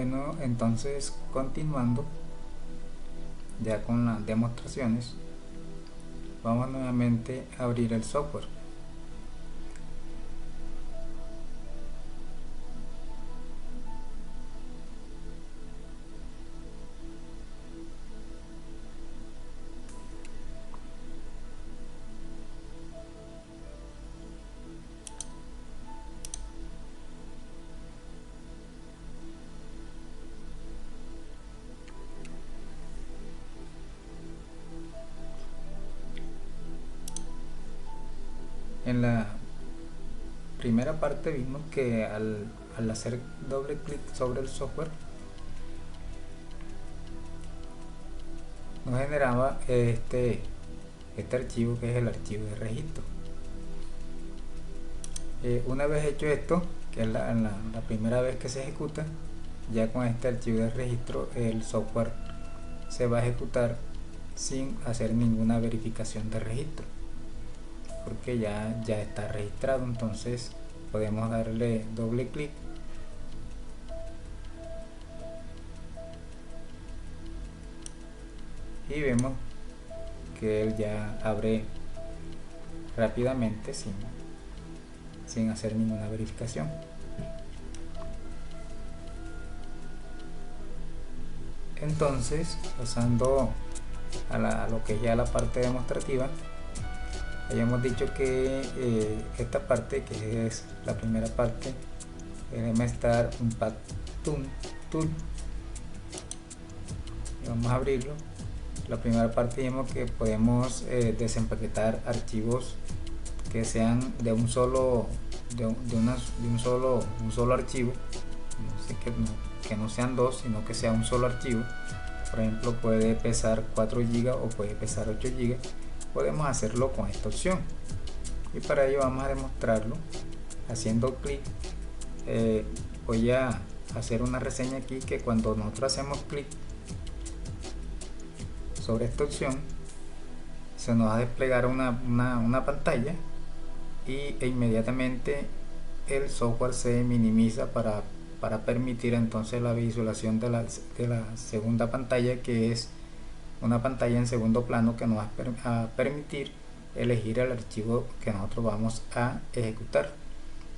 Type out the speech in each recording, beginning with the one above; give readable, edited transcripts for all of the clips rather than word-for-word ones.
Bueno, entonces continuando ya con las demostraciones, vamos nuevamente a abrir el software. En la primera parte vimos que al hacer doble clic sobre el software nos generaba este archivo, que es el archivo de registro. Una vez hecho esto, que es la primera vez que se ejecuta, ya con este archivo de registro el software se va a ejecutar sin hacer ninguna verificación de registro, porque ya está registrado. Entonces podemos darle doble clic y vemos que él ya abre rápidamente sin hacer ninguna verificación. Entonces, pasando a lo que es ya la parte demostrativa, habíamos dicho que esta parte, que es la primera parte, debe estar un Unpack Tool. Y vamos a abrirlo. La primera parte vimos que podemos desempaquetar archivos que sean de un solo archivo, que no sean dos, sino que sea un solo archivo. Por ejemplo, puede pesar 4 GB o puede pesar 8 GB. Podemos hacerlo con esta opción, y para ello vamos a demostrarlo haciendo clic. Voy a hacer una reseña aquí, que cuando nosotros hacemos clic sobre esta opción se nos va a desplegar una pantalla e inmediatamente el software se minimiza para permitir entonces la visualización de la segunda pantalla, que es una pantalla en segundo plano que nos va a permitir elegir el archivo que nosotros vamos a ejecutar.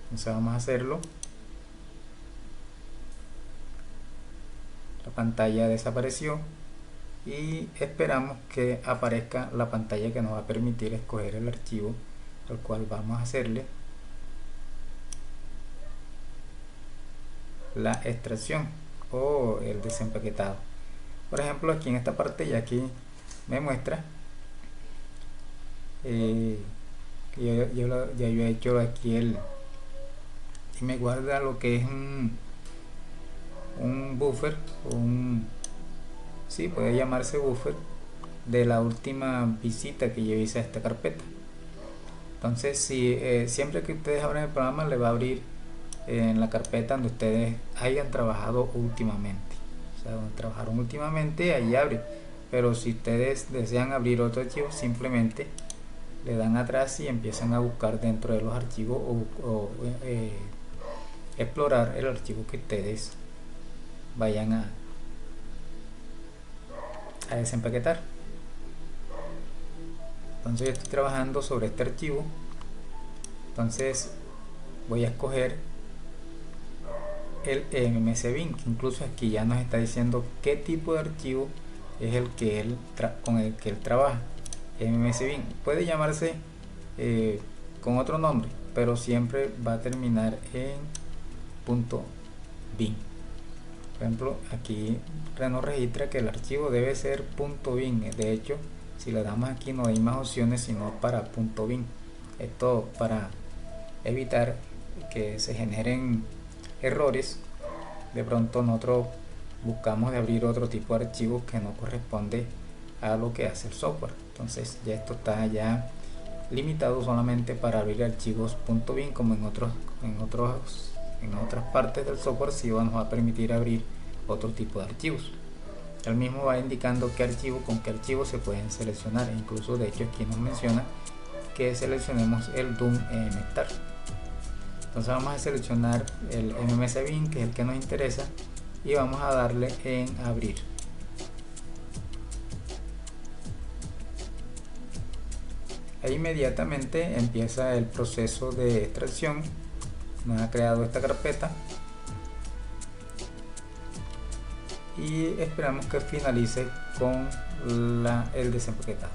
Entonces vamos a hacerlo. La pantalla desapareció y esperamos que aparezca la pantalla que nos va a permitir escoger el archivo al cual vamos a hacerle la extracción o el desempaquetado. Por ejemplo, aquí en esta parte ya aquí me muestra que yo he hecho aquí y me guarda lo que es un buffer, o sí, puede llamarse buffer, de la última visita que yo hice a esta carpeta. Entonces, siempre que ustedes abran el programa, le va a abrir en la carpeta donde ustedes hayan trabajado últimamente. O sea, donde trabajaron últimamente, ahí abre. Pero si ustedes desean abrir otro archivo, simplemente le dan atrás y empiezan a buscar dentro de los archivos o explorar el archivo que ustedes vayan a desempaquetar. Entonces yo estoy trabajando sobre este archivo, entonces voy a escoger el MMSBin, que incluso aquí ya nos está diciendo qué tipo de archivo es el que con el que él trabaja. MMSBin puede llamarse con otro nombre, pero siempre va a terminar en .bin. Por ejemplo, aquí nos registra que el archivo debe ser .bin. De hecho, si le damos aquí no hay más opciones sino para .bin. Esto para evitar que se generen errores. De pronto nosotros buscamos de abrir otro tipo de archivo que no corresponde a lo que hace el software. Entonces ya esto está ya limitado solamente para abrir archivos .bin, como en otras partes del software sí nos va a permitir abrir otro tipo de archivos. El mismo va indicando con qué archivo se pueden seleccionar. Incluso de hecho aquí nos menciona que seleccionemos el Doom MStar. Entonces vamos a seleccionar el MMSBin, que es el que nos interesa, y vamos a darle en abrir. E inmediatamente empieza el proceso de extracción. Nos ha creado esta carpeta y esperamos que finalice con el desempaquetado.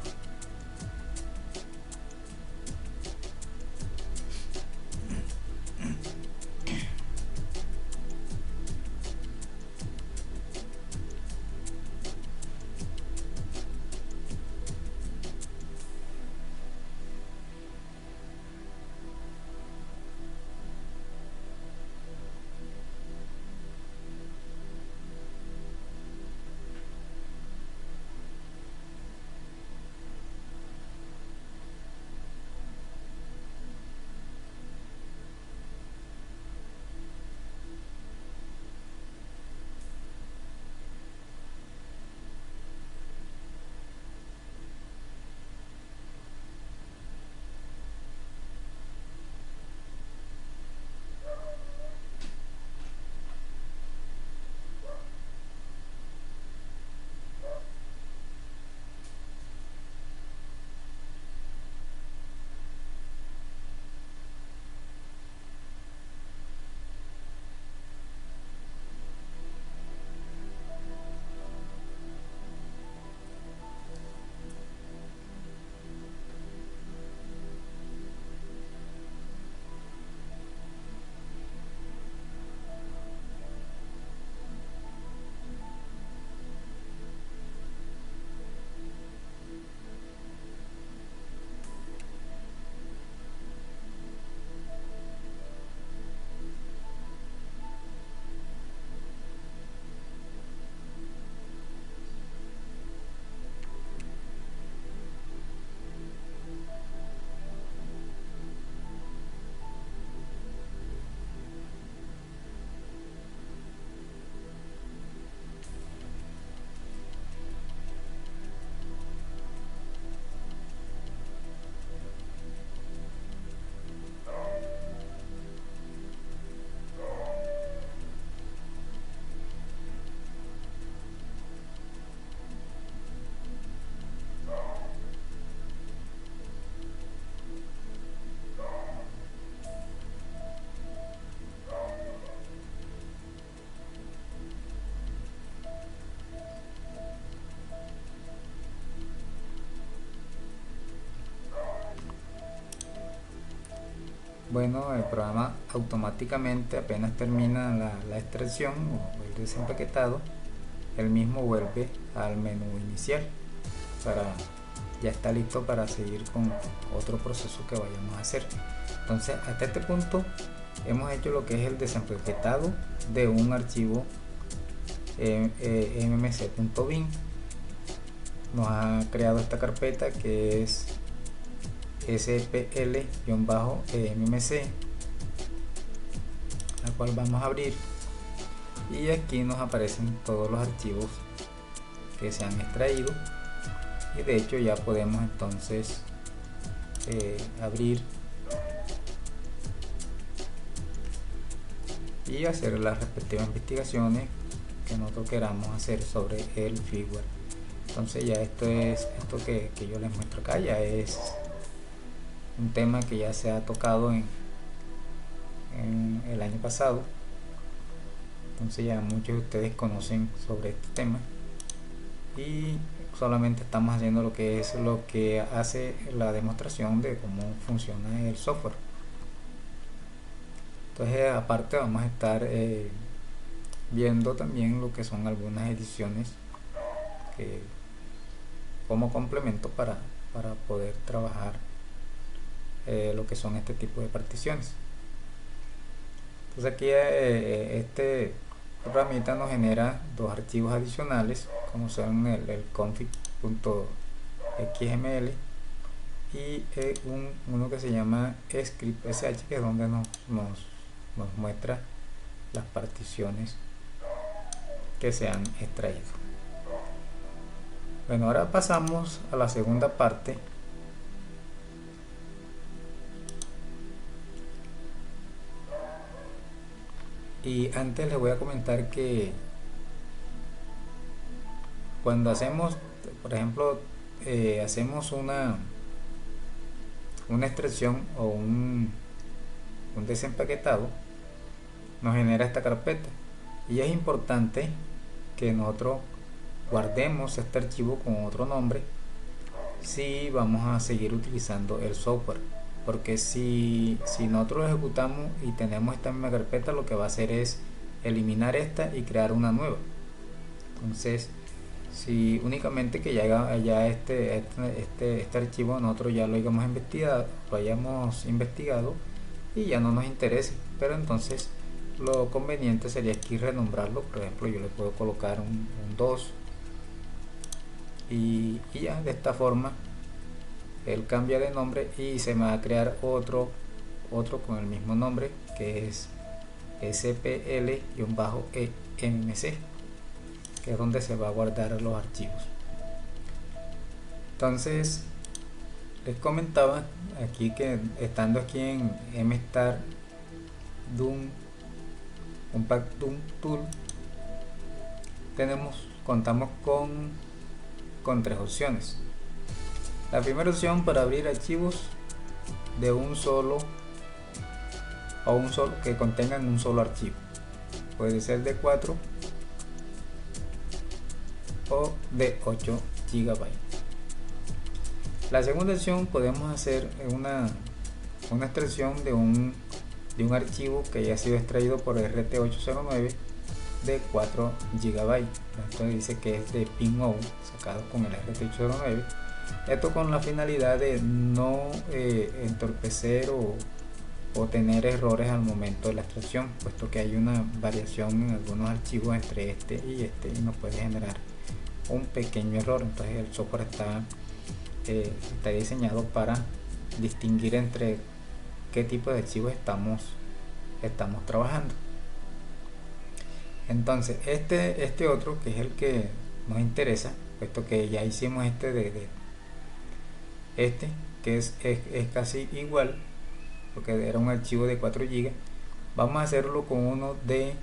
Bueno, el programa automáticamente, apenas termina la extracción o el desempaquetado, el mismo vuelve al menú inicial. Ya está listo para seguir con otro proceso que vayamos a hacer. Entonces, hasta este punto hemos hecho lo que es el desempaquetado de un archivo mmc.bin. Nos ha creado esta carpeta que es spl-mmc, la cual vamos a abrir, y aquí nos aparecen todos los archivos que se han extraído, y de hecho ya podemos entonces abrir y hacer las respectivas investigaciones que nosotros queramos hacer sobre el firmware. Entonces ya esto que yo les muestro acá ya es un tema que ya se ha tocado en el año pasado. Entonces ya muchos de ustedes conocen sobre este tema y solamente estamos haciendo lo que hace la demostración de cómo funciona el software. Entonces aparte vamos a estar viendo también lo que son algunas ediciones como complemento para poder trabajar lo que son este tipo de particiones. Entonces aquí este programita nos genera dos archivos adicionales, como son el config.xml y uno que se llama script.sh, que es donde nos muestra las particiones que se han extraído. Bueno, ahora pasamos a la segunda parte, y antes les voy a comentar que cuando hacemos, por ejemplo, hacemos una extracción o un desempaquetado, nos genera esta carpeta, y es importante que nosotros guardemos este archivo con otro nombre si vamos a seguir utilizando el software, porque si nosotros lo ejecutamos y tenemos esta misma carpeta, lo que va a hacer es eliminar esta y crear una nueva. Entonces, si únicamente que ya este archivo nosotros ya lo hayamos investigado y ya no nos interese, pero entonces lo conveniente sería aquí renombrarlo. Por ejemplo, yo le puedo colocar un 2 y ya de esta forma él cambia de nombre y se me va a crear otro con el mismo nombre, que es spl-emc, que es donde se va a guardar los archivos. Entonces les comentaba aquí que estando aquí en mstar Doom Compact Doom Tool, contamos con tres opciones. La primera opción, para abrir archivos de un solo que contengan un solo archivo, puede ser de 4 o de 8 GB. La segunda opción, podemos hacer una extracción de un archivo que haya sido extraído por RT809 de 4 GB. Esto dice que es de PIN-OU, sacado con el RT809. Esto con la finalidad de no entorpecer o tener errores al momento de la extracción, puesto que hay una variación en algunos archivos entre este y nos puede generar un pequeño error. Entonces el software está diseñado para distinguir entre qué tipo de archivos estamos trabajando. Entonces este otro, que es el que nos interesa, puesto que ya hicimos que es casi igual, porque era un archivo de 4 GB, vamos a hacerlo con uno de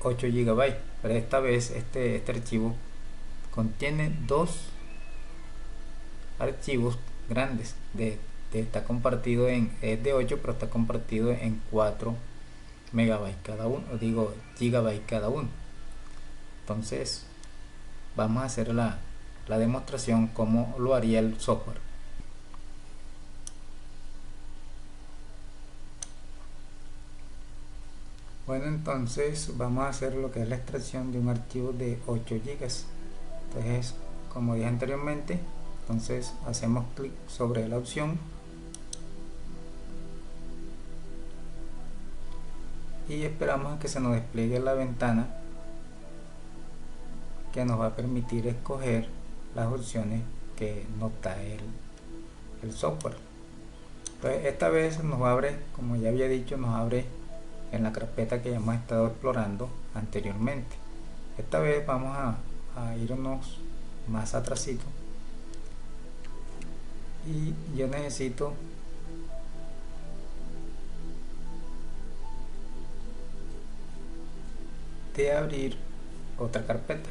8 GB, pero esta vez este archivo contiene dos archivos grandes, está compartido es de 8, pero está compartido en 4 megabytes cada uno, gigabytes cada uno. Entonces vamos a hacer la demostración como lo haría el software. Bueno, entonces vamos a hacer lo que es la extracción de un archivo de 8 GB. Entonces, como dije anteriormente, entonces hacemos clic sobre la opción y esperamos a que se nos despliegue la ventana que nos va a permitir escoger las opciones que nos da el software. Entonces esta vez nos abre, como ya había dicho, nos abre en la carpeta que ya hemos estado explorando anteriormente. Esta vez vamos a irnos más atrasito y yo necesito de abrir otra carpeta.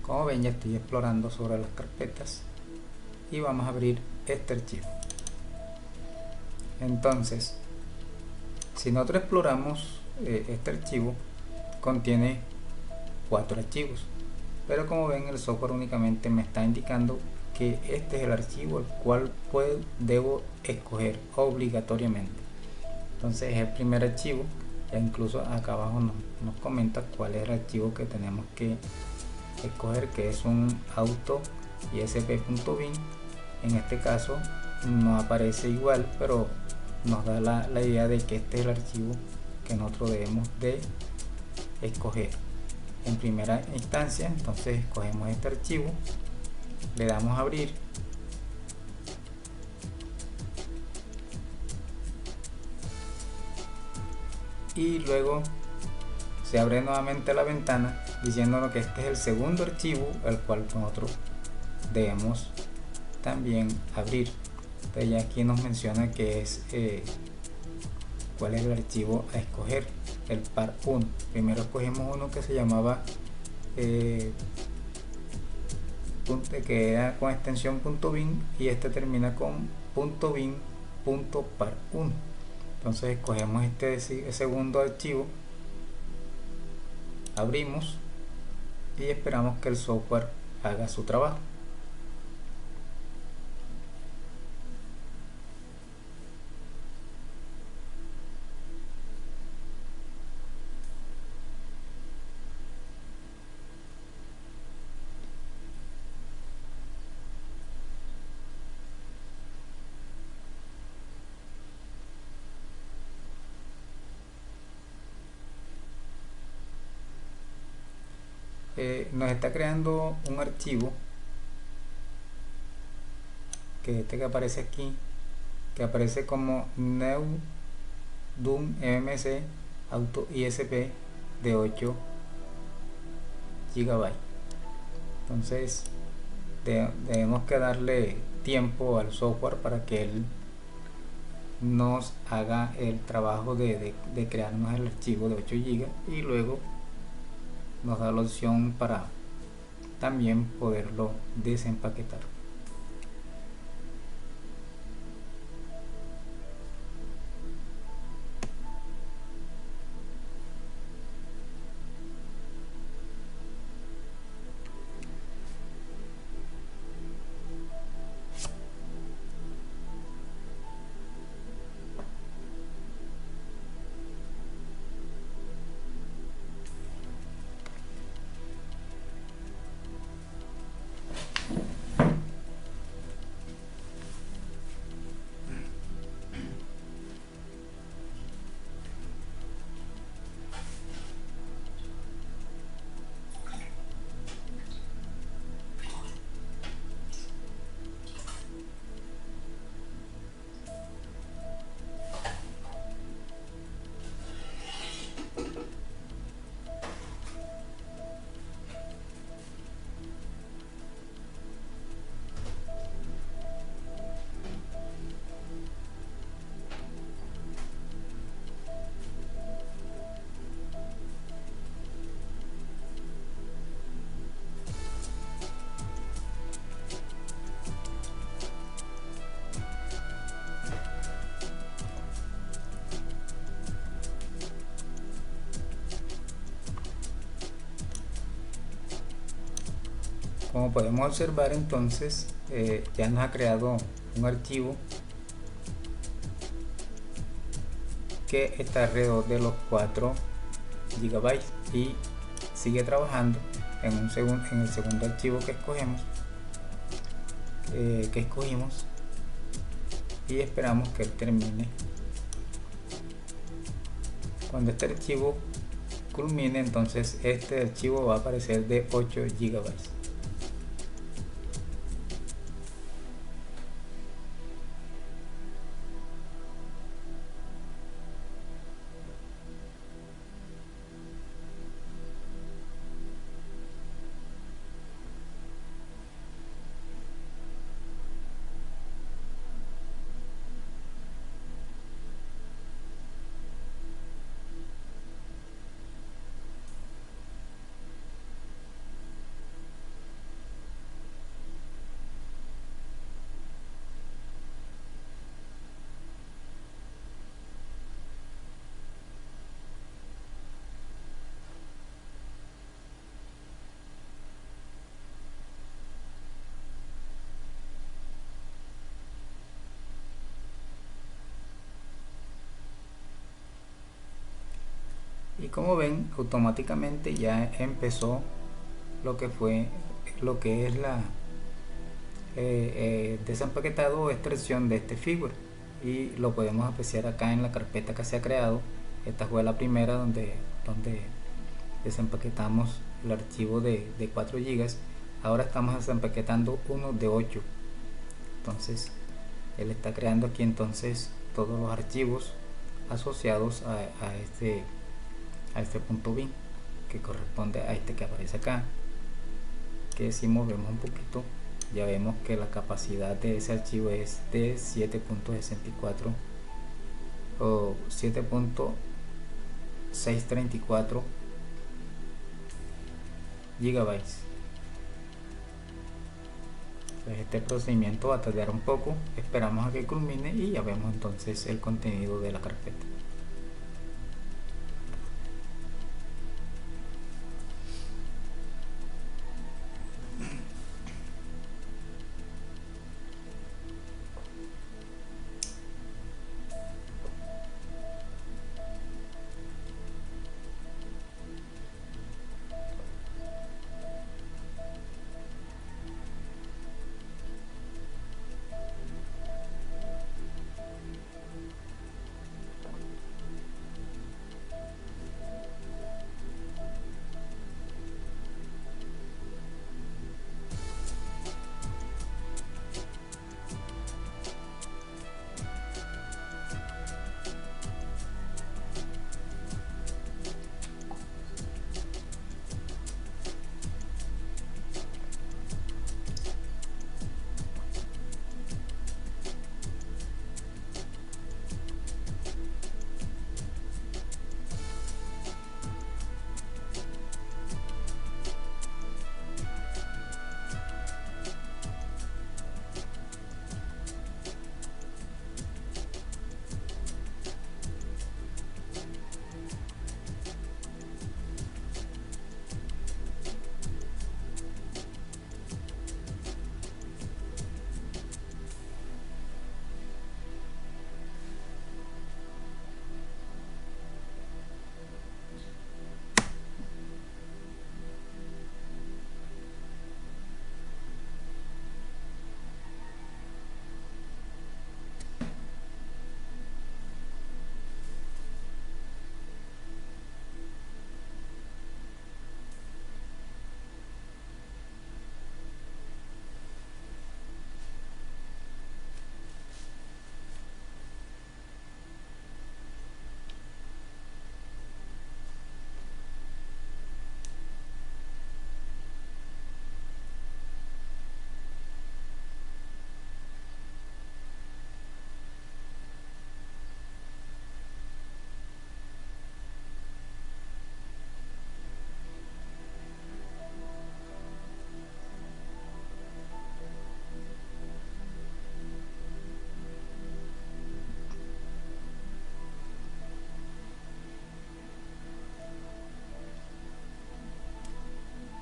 Como ven, ya estoy explorando sobre las carpetas y vamos a abrir este archivo. Entonces, si nosotros exploramos este archivo, contiene 4 archivos, pero como ven, el software únicamente me está indicando que este es el archivo el cual debo escoger obligatoriamente. Entonces es el primer archivo, ya incluso acá abajo nos comenta cuál es el archivo que tenemos que escoger, que es un auto isp.bin. En este caso no aparece igual, pero nos da la idea de que este es el archivo que nosotros debemos de escoger en primera instancia. Entonces escogemos este archivo, le damos a abrir y luego se abre nuevamente la ventana diciéndonos que este es el segundo archivo al cual nosotros debemos también abrir. Entonces ya aquí nos menciona que es cuál es el archivo a escoger, el par 1. Primero escogimos uno que se llamaba que era con extensión .bin, y este termina con .bin.par1. entonces escogemos este segundo archivo, abrimos y esperamos que el software haga su trabajo. Nos está creando un archivo que aparece aquí, que aparece como new doom mmc auto isp de 8 GB. entonces debemos que darle tiempo al software para que él nos haga el trabajo de crearnos el archivo de 8 GB, y luego nos da la opción para también poderlo desempaquetar. Como podemos observar, entonces ya nos ha creado un archivo que está alrededor de los 4 GB y sigue trabajando en el segundo archivo que escogimos, y esperamos que él termine. Cuando este archivo culmine, entonces este archivo va a aparecer de 8 GB. Y como ven, automáticamente ya empezó lo que es la desempaquetado o extracción de este firmware, y lo podemos apreciar acá en la carpeta que se ha creado. Esta fue la primera donde desempaquetamos el archivo de 4 GB. Ahora estamos desempaquetando uno de 8. Entonces él está creando aquí entonces todos los archivos asociados a este punto bin, que corresponde a este que aparece acá, que si movemos un poquito ya vemos que la capacidad de ese archivo es de 7.64 o 7.634 gigabytes. Pues este procedimiento va a tardar un poco, esperamos a que culmine y ya vemos entonces el contenido de la carpeta.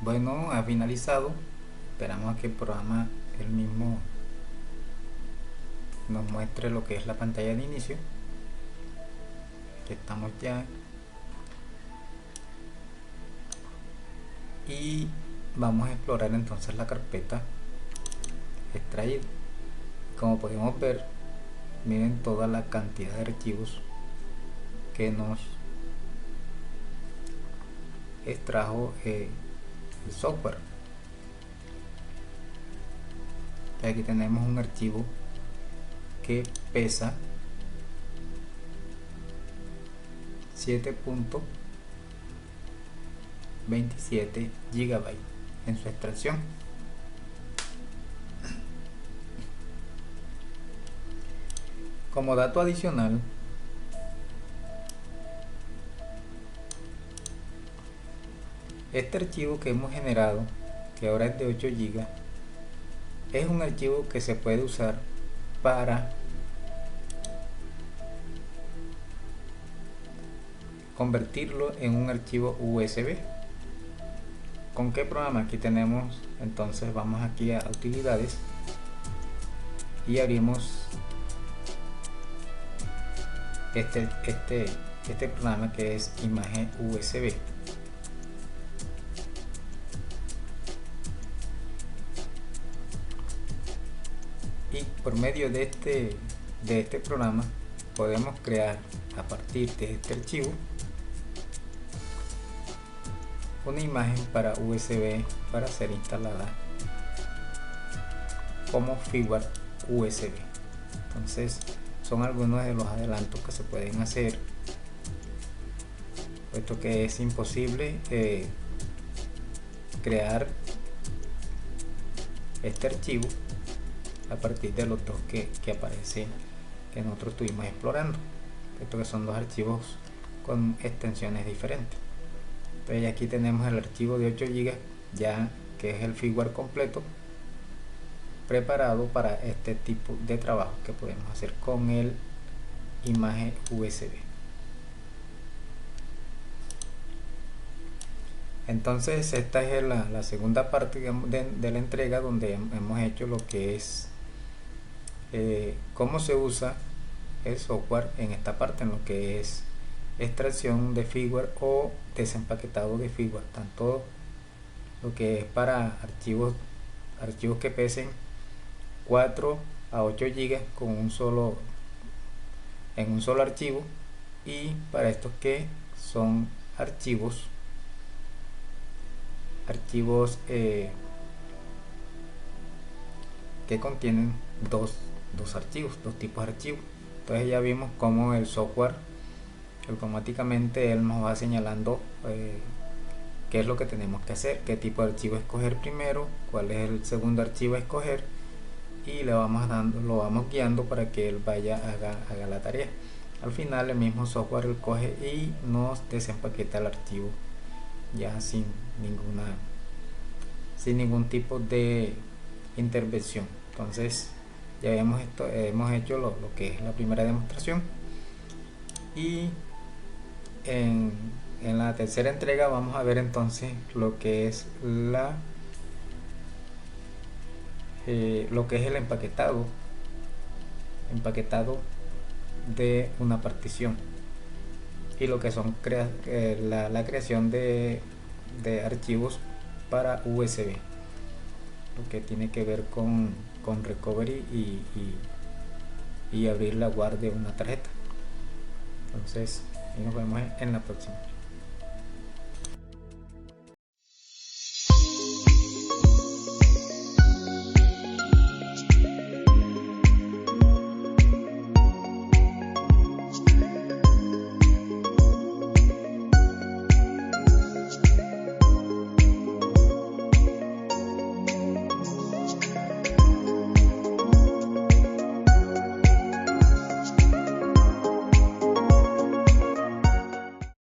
Bueno, ha finalizado. Esperamos a que el programa él mismo nos muestre lo que es la pantalla de inicio. Aquí estamos ya. Y vamos a explorar entonces la carpeta extraída. Como podemos ver, miren toda la cantidad de archivos que nos extrajo el software. Aquí tenemos un archivo que pesa 7.27 GB en su extracción. Como dato adicional, este archivo que hemos generado, que ahora es de 8 GB, es un archivo que se puede usar para convertirlo en un archivo USB. ¿Con qué programa? Aquí tenemos, entonces vamos aquí a utilidades y abrimos este programa que es imagen USB. Y por medio de este programa podemos crear a partir de este archivo una imagen para USB para ser instalada como firmware USB. Entonces son algunos de los adelantos que se pueden hacer, puesto que es imposible crear este archivo a partir de los dos que aparecen, que nosotros estuvimos explorando, puesto que son dos archivos con extensiones diferentes. Entonces aquí tenemos el archivo de 8 GB ya, que es el firmware completo preparado para este tipo de trabajo que podemos hacer con el imagen USB. Entonces esta es la segunda parte, digamos, de la entrega, donde hemos hecho lo que es cómo se usa el software en esta parte, en lo que es extracción de firmware o desempaquetado de firmware, tanto lo que es para archivos que pesen 4 a 8 GB con en un solo archivo, y para estos que son archivos que contienen dos tipos de archivos. Entonces ya vimos cómo el software automáticamente él nos va señalando qué es lo que tenemos que hacer, qué tipo de archivo escoger primero, cuál es el segundo archivo a escoger, y lo vamos guiando para que él haga la tarea. Al final el mismo software él coge y nos desempaqueta el archivo ya sin ningún tipo de intervención. Entonces ya hemos hecho lo que es la primera demostración, y en la tercera entrega vamos a ver entonces lo que es el empaquetado de una partición, y lo que son la creación de archivos para USB, lo que tiene que ver con recovery y abrir la guardia de una tarjeta. Entonces nos vemos en la próxima.